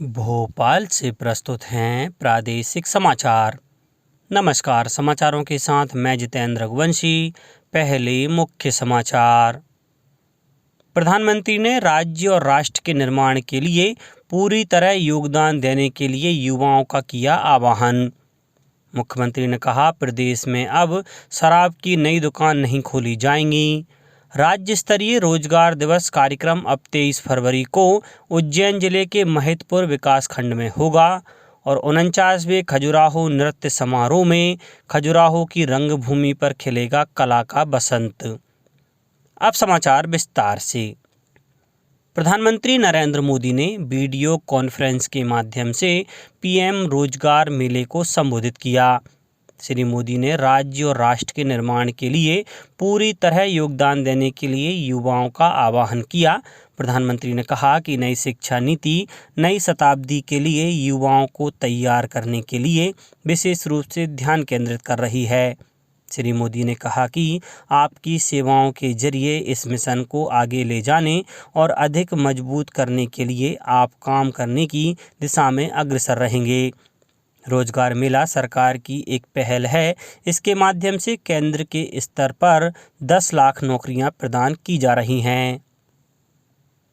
भोपाल से प्रस्तुत हैं प्रादेशिक समाचार। नमस्कार, समाचारों के साथ मैं जितेंद्र रघुवंशी। पहले मुख्य समाचार। प्रधानमंत्री ने राज्य और राष्ट्र के निर्माण के लिए पूरी तरह योगदान देने के लिए युवाओं का किया आह्वान। मुख्यमंत्री ने कहा, प्रदेश में अब शराब की नई दुकान नहीं खोली जाएंगी। राज्य स्तरीय रोजगार दिवस कार्यक्रम अब 23 फरवरी को उज्जैन जिले के महिदपुर विकासखंड में होगा और 49वें खजुराहो नृत्य समारोह में खजुराहो की रंगभूमि पर खिलेगा कला का बसंत। अब समाचार विस्तार से। प्रधानमंत्री नरेंद्र मोदी ने वीडियो कॉन्फ्रेंस के माध्यम से पीएम रोजगार मेले को संबोधित किया। श्री मोदी ने राज्य और राष्ट्र के निर्माण के लिए पूरी तरह योगदान देने के लिए युवाओं का आह्वान किया। प्रधानमंत्री ने कहा कि नई शिक्षा नीति नई शताब्दी के लिए युवाओं को तैयार करने के लिए विशेष रूप से ध्यान केंद्रित कर रही है। श्री मोदी ने कहा कि आपकी सेवाओं के जरिए इस मिशन को आगे ले जाने और अधिक मजबूत करने के लिए आप काम करने की दिशा में अग्रसर रहेंगे। रोजगार मेला सरकार की एक पहल है। इसके माध्यम से केंद्र के स्तर पर 10 लाख नौकरियां प्रदान की जा रही हैं।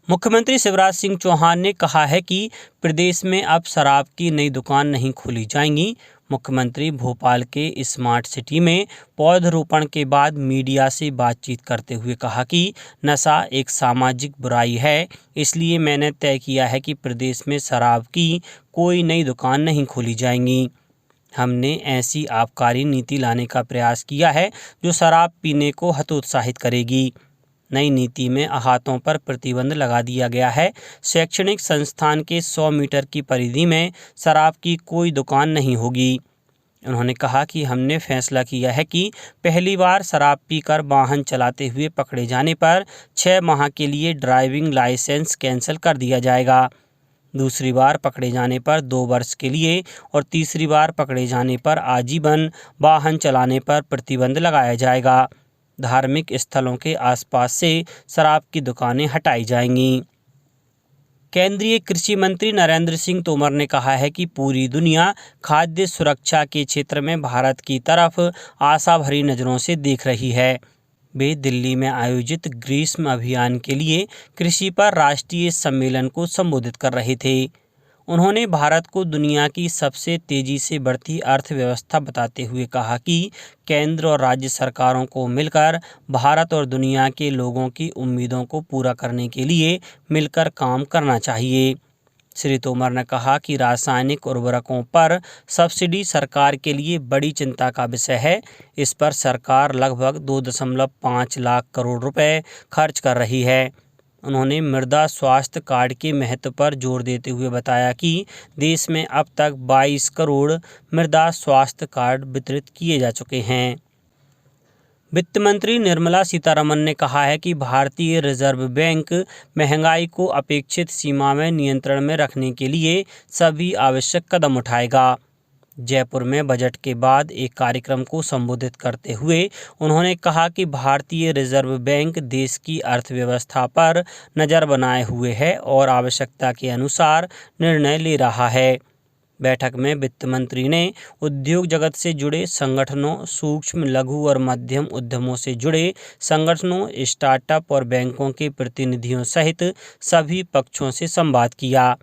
मुख्यमंत्री शिवराज सिंह चौहान ने कहा है कि प्रदेश में अब शराब की नई दुकान नहीं खोली जाएंगी। मुख्यमंत्री भोपाल के स्मार्ट सिटी में पौधरोपण के बाद मीडिया से बातचीत करते हुए कहा कि नशा एक सामाजिक बुराई है, इसलिए मैंने तय किया है कि प्रदेश में शराब की कोई नई दुकान नहीं खोली जाएंगी। हमने ऐसी आबकारी नीति लाने का प्रयास किया है जो शराब पीने को हतोत्साहित करेगी। नई नीति में अहातों पर प्रतिबंध लगा दिया गया है। शैक्षणिक संस्थान के 100 मीटर की परिधि में शराब की कोई दुकान नहीं होगी। उन्होंने कहा कि हमने फैसला किया है कि पहली बार शराब पीकर वाहन चलाते हुए पकड़े जाने पर 6 माह के लिए ड्राइविंग लाइसेंस कैंसिल कर दिया जाएगा। दूसरी बार पकड़े जाने पर 2 वर्ष के लिए और तीसरी बार पकड़े जाने पर आजीवन वाहन चलाने पर प्रतिबंध लगाया जाएगा। धार्मिक स्थलों के आसपास से शराब की दुकानें हटाई जाएंगी। केंद्रीय कृषि मंत्री नरेंद्र सिंह तोमर ने कहा है कि पूरी दुनिया खाद्य सुरक्षा के क्षेत्र में भारत की तरफ आशा भरी नज़रों से देख रही है। वे दिल्ली में आयोजित ग्रीष्म अभियान के लिए कृषि पर राष्ट्रीय सम्मेलन को संबोधित कर रहे थे। उन्होंने भारत को दुनिया की सबसे तेजी से बढ़ती अर्थव्यवस्था बताते हुए कहा कि केंद्र और राज्य सरकारों को मिलकर भारत और दुनिया के लोगों की उम्मीदों को पूरा करने के लिए मिलकर काम करना चाहिए। श्री तोमर ने कहा कि रासायनिक उर्वरकों पर सब्सिडी सरकार के लिए बड़ी चिंता का विषय है। इस पर सरकार लगभग 2.5 लाख करोड़ रुपए खर्च कर रही है। उन्होंने मृदा स्वास्थ्य कार्ड के महत्व पर जोर देते हुए बताया कि देश में अब तक 22 करोड़ मृदा स्वास्थ्य कार्ड वितरित किए जा चुके हैं। वित्त मंत्री निर्मला सीतारमण ने कहा है कि भारतीय रिजर्व बैंक महंगाई को अपेक्षित सीमा में नियंत्रण में रखने के लिए सभी आवश्यक कदम उठाएगा। जयपुर में बजट के बाद एक कार्यक्रम को संबोधित करते हुए उन्होंने कहा कि भारतीय रिजर्व बैंक देश की अर्थव्यवस्था पर नज़र बनाए हुए है और आवश्यकता के अनुसार निर्णय ले रहा है। बैठक में वित्त मंत्री ने उद्योग जगत से जुड़े संगठनों, सूक्ष्म, लघु और मध्यम उद्यमों से जुड़े संगठनों, स्टार्टअप और बैंकों के प्रतिनिधियों सहित सभी पक्षों से संवाद किया।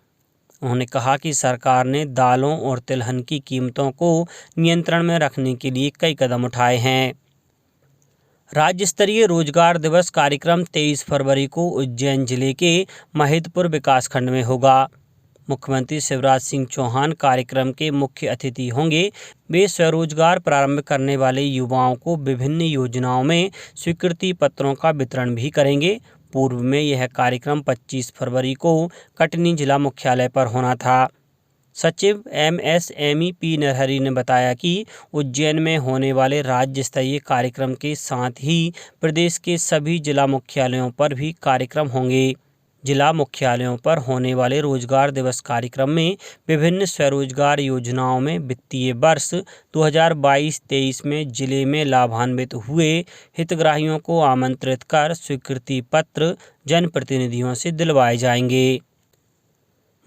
उन्होंने कहा कि सरकार ने दालों और तिलहन की कीमतों को नियंत्रण में रखने के लिए कई कदम उठाए हैं। राज्य स्तरीय रोजगार दिवस कार्यक्रम 23 फरवरी को उज्जैन जिले के महिदपुर विकासखंड में होगा। मुख्यमंत्री शिवराज सिंह चौहान कार्यक्रम के मुख्य अतिथि होंगे। वे स्वरोजगार प्रारंभ करने वाले युवाओं को विभिन्न योजनाओं में स्वीकृति पत्रों का वितरण भी करेंगे। पूर्व में यह कार्यक्रम 25 फरवरी को कटनी जिला मुख्यालय पर होना था। सचिव MSME P नरहरि ने बताया कि उज्जैन में होने वाले राज्य स्तरीय कार्यक्रम के साथ ही प्रदेश के सभी जिला मुख्यालयों पर भी कार्यक्रम होंगे। जिला मुख्यालयों पर होने वाले रोजगार दिवस कार्यक्रम में विभिन्न स्वरोजगार योजनाओं में वित्तीय वर्ष 2022-23 में जिले में लाभान्वित हुए हितग्राहियों को आमंत्रित कर स्वीकृति पत्र जनप्रतिनिधियों से दिलवाए जाएंगे।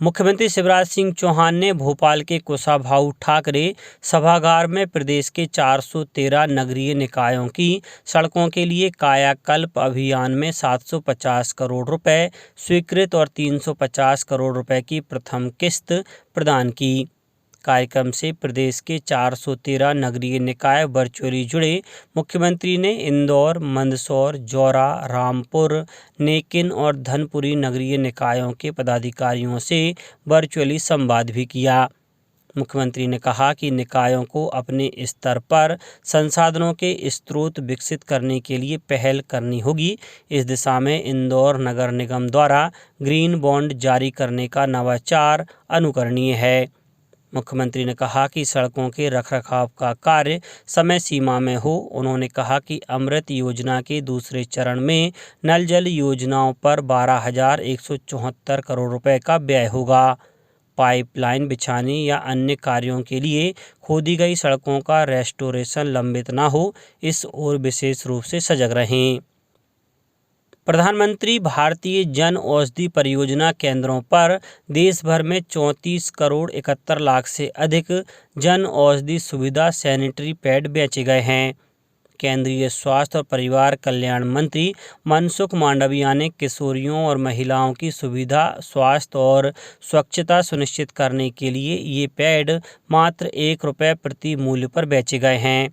मुख्यमंत्री शिवराज सिंह चौहान ने भोपाल के कुशाभाऊ ठाकरे सभागार में प्रदेश के 413 नगरीय निकायों की सड़कों के लिए कायाकल्प अभियान में 750 करोड़ रुपए स्वीकृत और 350 करोड़ रुपए की प्रथम किस्त प्रदान की। कार्यक्रम से प्रदेश के 413 नगरीय निकाय वर्चुअली जुड़े। मुख्यमंत्री ने इंदौर, मंदसौर, जौरा, रामपुर, नेकिन और धनपुरी नगरीय निकायों के पदाधिकारियों से वर्चुअली संवाद भी किया। मुख्यमंत्री ने कहा कि निकायों को अपने स्तर पर संसाधनों के स्रोत विकसित करने के लिए पहल करनी होगी। इस दिशा में इंदौर नगर निगम द्वारा ग्रीन बॉन्ड जारी करने का नवाचार अनुकरणीय है। मुख्यमंत्री ने कहा कि सड़कों के रखरखाव का कार्य समय सीमा में हो। उन्होंने कहा कि अमृत योजना के दूसरे चरण में नल जल योजनाओं पर 12,174 करोड़ रुपए का व्यय होगा। पाइपलाइन बिछाने या अन्य कार्यों के लिए खोदी गई सड़कों का रेस्टोरेशन लंबित न हो, इस ओर विशेष रूप से सजग रहें। प्रधानमंत्री भारतीय जन औषधि परियोजना केंद्रों पर देश भर में 34 करोड़ 71 लाख से अधिक जन औषधि सुविधा सैनिटरी पैड बेचे गए हैं। केंद्रीय स्वास्थ्य और परिवार कल्याण मंत्री मनसुख मांडविया ने किशोरियों और महिलाओं की सुविधा, स्वास्थ्य और स्वच्छता सुनिश्चित करने के लिए ये पैड मात्र ₹1 प्रति मूल्य पर बेचे गए हैं।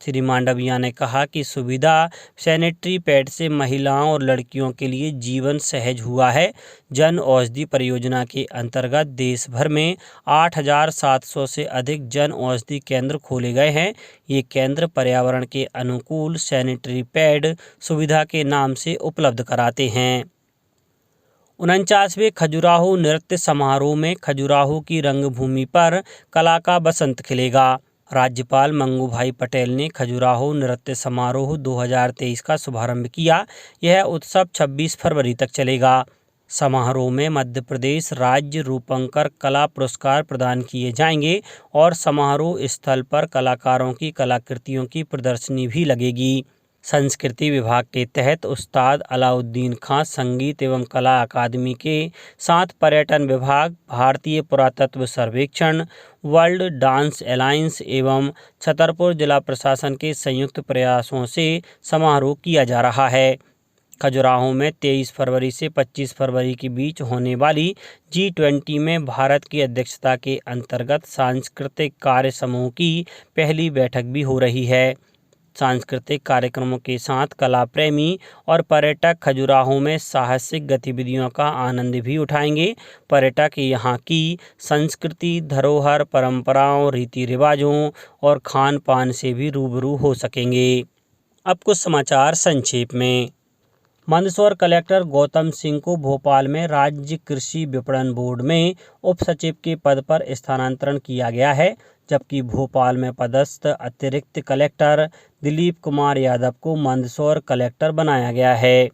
श्री मांडविया ने कहा कि सुविधा सैनिटरी पैड से महिलाओं और लड़कियों के लिए जीवन सहज हुआ है। जन औषधि परियोजना के अंतर्गत देश भर में 8,700 से अधिक जन औषधि केंद्र खोले गए हैं। ये केंद्र पर्यावरण के अनुकूल सैनिटरी पैड सुविधा के नाम से उपलब्ध कराते हैं। 49वें खजुराहो नृत्य समारोह में खजुराहो की रंगभूमि पर कला का बसंत खिलेगा। राज्यपाल मंगू भाई पटेल ने खजुराहो नृत्य समारोह 2023 का शुभारंभ किया। यह उत्सव 26 फरवरी तक चलेगा। समारोह में मध्य प्रदेश राज्य रूपंकर कला पुरस्कार प्रदान किए जाएंगे और समारोह स्थल पर कलाकारों की कलाकृतियों की प्रदर्शनी भी लगेगी। संस्कृति विभाग के तहत उस्ताद अलाउद्दीन खां संगीत एवं कला अकादमी के साथ पर्यटन विभाग, भारतीय पुरातत्व सर्वेक्षण, वर्ल्ड डांस अलायंस एवं छतरपुर जिला प्रशासन के संयुक्त प्रयासों से समारोह किया जा रहा है। खजुराहो में 23 फरवरी से 25 फरवरी के बीच होने वाली G20 में भारत की अध्यक्षता के अंतर्गत सांस्कृतिक कार्य समूह की पहली बैठक भी हो रही है। सांस्कृतिक कार्यक्रमों के साथ कला प्रेमी और पर्यटक खजुराहो में साहसिक गतिविधियों का आनंद भी उठाएंगे। पर्यटक यहाँ की संस्कृति, धरोहर, परंपराओं, रीति रिवाजों और खान पान से भी रूबरू हो सकेंगे। अब कुछ समाचार संक्षेप में। मंदसौर कलेक्टर गौतम सिंह को भोपाल में राज्य कृषि विपणन बोर्ड में उप सचिव के पद पर स्थानांतरण किया गया है, जबकि भोपाल में पदस्थ अतिरिक्त कलेक्टर दिलीप कुमार यादव को मंदसौर कलेक्टर बनाया गया है।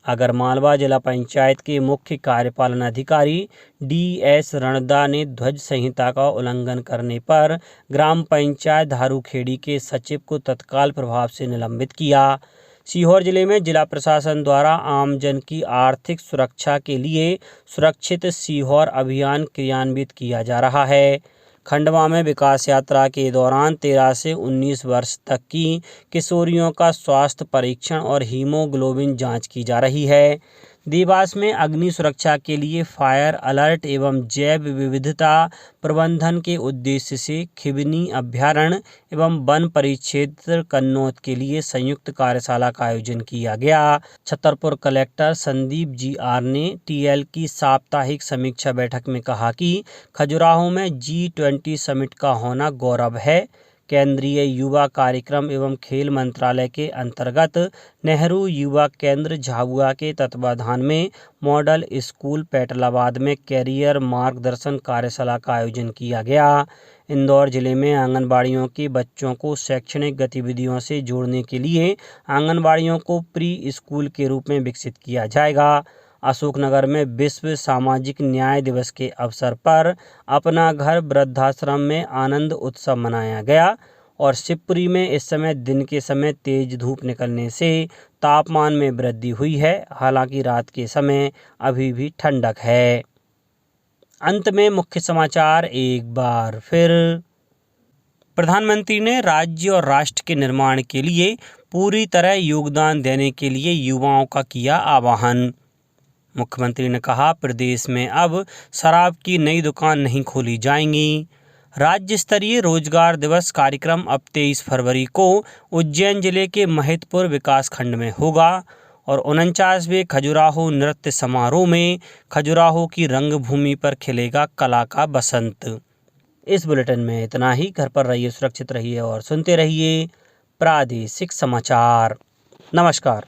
आगरमालवा जिला पंचायत के मुख्य कार्यपालन अधिकारी DS रणदा ने ध्वज संहिता का उल्लंघन करने पर ग्राम पंचायत धारूखेड़ी के सचिव को तत्काल प्रभाव से निलंबित किया। सीहोर जिले में जिला प्रशासन द्वारा आमजन की आर्थिक सुरक्षा के लिए सुरक्षित सीहोर अभियान क्रियान्वित किया जा रहा है। खंडवा में विकास यात्रा के दौरान 13 से 19 वर्ष तक की किशोरियों का स्वास्थ्य परीक्षण और हीमोग्लोबिन जांच की जा रही है। देवास में अग्नि सुरक्षा के लिए फायर अलर्ट एवं जैव विविधता प्रबंधन के उद्देश्य से खिबनी अभ्यारण्य एवं वन परिक्षेत्र कन्नौज के लिए संयुक्त कार्यशाला का आयोजन किया गया। छतरपुर कलेक्टर संदीप GR ने TL की साप्ताहिक समीक्षा बैठक में कहा कि खजुराहो में G20 समिट का होना गौरव है। केंद्रीय युवा कार्यक्रम एवं खेल मंत्रालय के अंतर्गत नेहरू युवा केंद्र झाबुआ के तत्वाधान में मॉडल स्कूल पेटलाबाद में कैरियर मार्गदर्शन कार्यशाला का आयोजन किया गया। इंदौर जिले में आंगनबाड़ियों के बच्चों को शैक्षणिक गतिविधियों से जोड़ने के लिए आंगनबाड़ियों को प्री स्कूल के रूप में विकसित किया जाएगा। अशोकनगर में विश्व सामाजिक न्याय दिवस के अवसर पर अपना घर वृद्धाश्रम में आनंद उत्सव मनाया गया और शिवपुरी में इस समय दिन के समय तेज धूप निकलने से तापमान में वृद्धि हुई है। हालांकि रात के समय अभी भी ठंडक है। अंत में मुख्य समाचार एक बार फिर। प्रधानमंत्री ने राज्य और राष्ट्र के निर्माण के लिए पूरी तरह योगदान देने के लिए युवाओं का किया आह्वान। मुख्यमंत्री ने कहा, प्रदेश में अब शराब की नई दुकान नहीं खोली जाएंगी। राज्य स्तरीय रोजगार दिवस कार्यक्रम अब 23 फरवरी को उज्जैन जिले के महिदपुर विकास खंड में होगा और 49वें खजुराहो नृत्य समारोह में खजुराहो की रंगभूमि पर खिलेगा कला का बसंत। इस बुलेटिन में इतना ही। घर पर रहिए, सुरक्षित रहिए और सुनते रहिए प्रादेशिक समाचार। नमस्कार।